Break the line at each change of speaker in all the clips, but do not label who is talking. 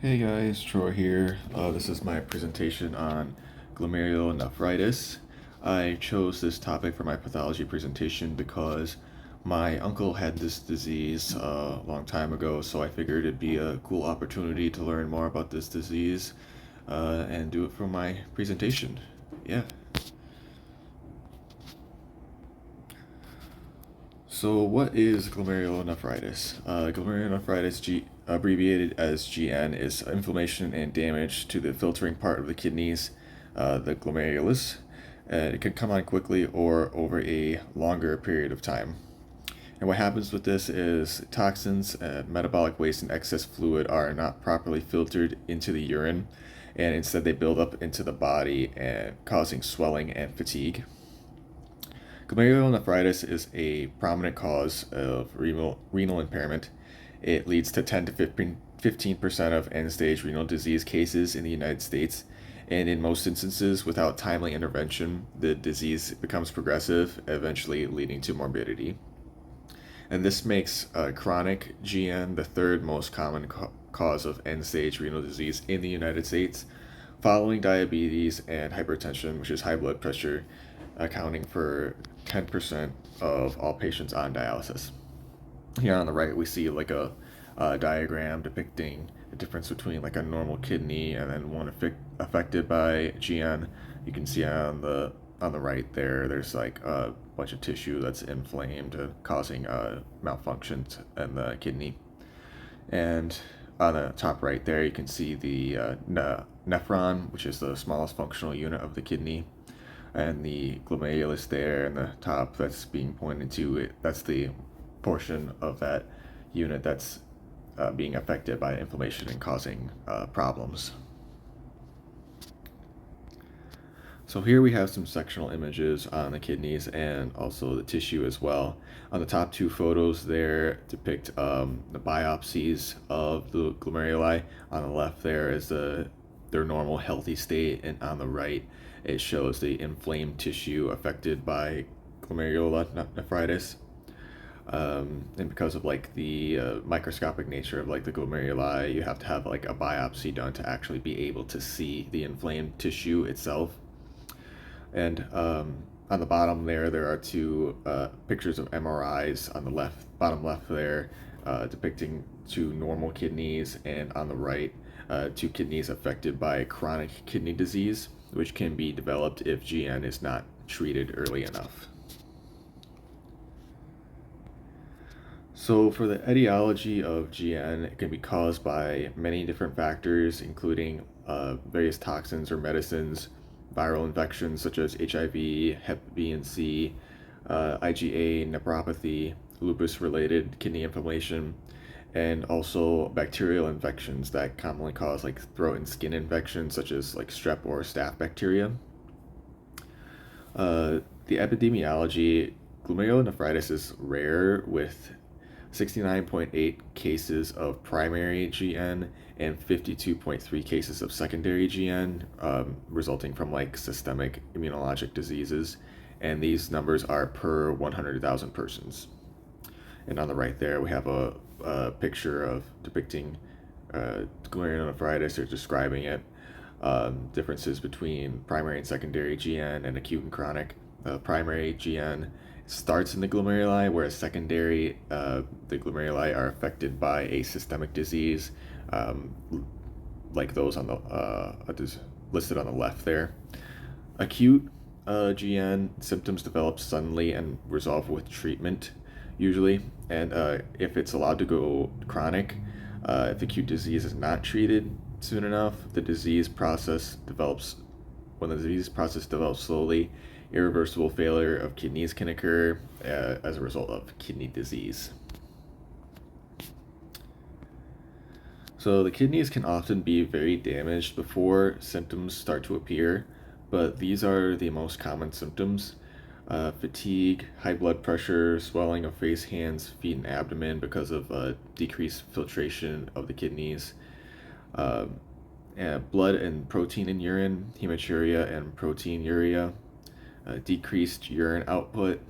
Hey guys, Troy here. This is my presentation on glomerulonephritis. I chose this topic for my pathology presentation because my uncle had this disease a long time ago, so I figured it'd be a cool opportunity to learn more about this disease and do it for my presentation. Yeah. So, what is glomerulonephritis? Glomerulonephritis, abbreviated as GN, is inflammation and damage to the filtering part of the kidneys, the glomerulus. It can come on quickly or over a longer period of time. And what happens with this is toxins, metabolic waste, and excess fluid are not properly filtered into the urine, and instead they build up into the body and causing swelling and fatigue. Glomerulonephritis is a prominent cause of renal impairment. It leads to 10 to 15% of end-stage renal disease cases in the United States, and in most instances, without timely intervention, the disease becomes progressive, eventually leading to morbidity. And this makes chronic GN the third most common cause of end-stage renal disease in the United States, following diabetes and hypertension, which is high blood pressure, accounting for 10% of all patients on dialysis. Here on the right, we see like a diagram depicting the difference between like a normal kidney and then one affected by GN. You can see on the right there's like a bunch of tissue that's inflamed, causing malfunctions in the kidney. And on the top right there, you can see the nephron, which is the smallest functional unit of the kidney, and the glomerulus there in the top that's being pointed to. That's the portion of that unit that's being affected by inflammation and causing problems. So here we have some sectional images on the kidneys and also the tissue as well. On the top two photos there depict the biopsies of the glomeruli. On the left there is their normal healthy state, and on the right it shows the inflamed tissue affected by glomerulonephritis. And because of like the microscopic nature of like the glomeruli, you have to have like a biopsy done to actually be able to see the inflamed tissue itself. And on the bottom there are two pictures of MRIs on the bottom left there, depicting two normal kidneys, and on the right, two kidneys affected by chronic kidney disease, which can be developed if GN is not treated early enough. So for the etiology of GN, it can be caused by many different factors, including various toxins or medicines, viral infections such as HIV, Hep B and C, IgA nephropathy, lupus-related kidney inflammation, and also bacterial infections that commonly cause like throat and skin infections such as like strep or staph bacteria. The epidemiology, glomerulonephritis is rare, with 69.8 cases of primary GN and 52.3 cases of secondary GN, resulting from like systemic immunologic diseases. And these numbers are per 100,000 persons. And on the right there, we have a picture of depicting glomerulonephritis, or describing it, differences between primary and secondary GN and acute and chronic. Primary GN starts in the glomeruli, whereas secondary, the glomeruli are affected by a systemic disease, like those on the listed on the left there. Acute GN symptoms develop suddenly and resolve with treatment, usually, and if it's allowed to go chronic, if acute disease is not treated soon enough, the disease process develops. When the disease process develops slowly, irreversible failure of kidneys can occur as a result of kidney disease. So the kidneys can often be very damaged before symptoms start to appear, but these are the most common symptoms: fatigue, high blood pressure, swelling of face, hands, feet, and abdomen because of decreased filtration of the kidneys, blood and protein in urine, hematuria and proteinuria, decreased urine output.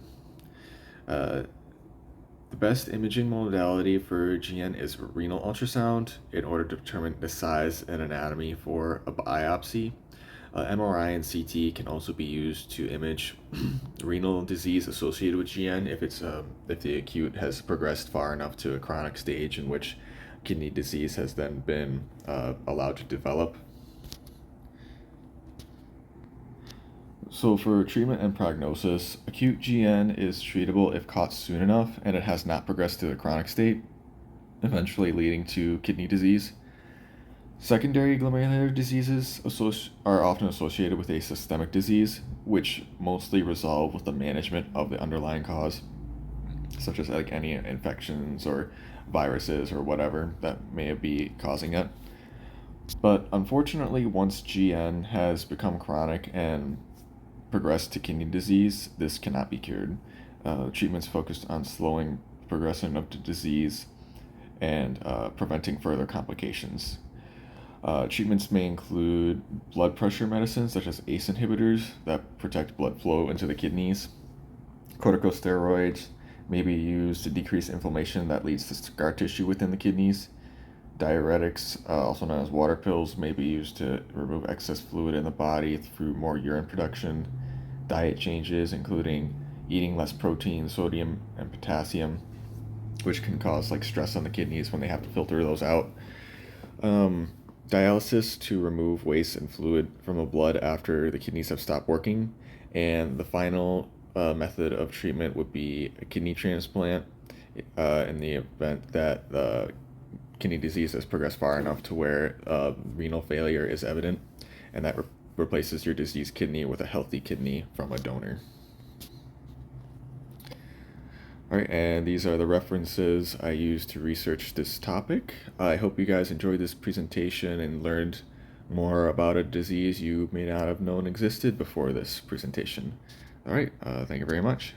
The best imaging modality for GN is renal ultrasound in order to determine the size and anatomy for a biopsy. MRI and CT can also be used to image renal disease associated with GN if the acute has progressed far enough to a chronic stage in which kidney disease has then been allowed to develop. So for treatment and prognosis, acute GN is treatable if caught soon enough and it has not progressed to the chronic state, eventually leading to kidney disease. Secondary glomerular diseases are often associated with a systemic disease, which mostly resolve with the management of the underlying cause, such as like any infections or viruses or whatever that may be causing it. But unfortunately, once GN has become chronic and progressed to kidney disease, this cannot be cured. Treatments focused on slowing progression of the disease and preventing further complications. Treatments may include blood pressure medicines such as ACE inhibitors that protect blood flow into the kidneys. Corticosteroids may be used to decrease inflammation that leads to scar tissue within the kidneys. Diuretics, also known as water pills, may be used to remove excess fluid in the body through more urine production. Diet changes, including eating less protein, sodium, and potassium, which can cause like stress on the kidneys when they have to filter those out. Dialysis to remove waste and fluid from the blood after the kidneys have stopped working. And the final method of treatment would be a kidney transplant in the event that the kidney disease has progressed far enough to where renal failure is evident, and that replaces your diseased kidney with a healthy kidney from a donor. All right, and these are the references I used to research this topic. I hope you guys enjoyed this presentation and learned more about a disease you may not have known existed before this presentation. All right, thank you very much.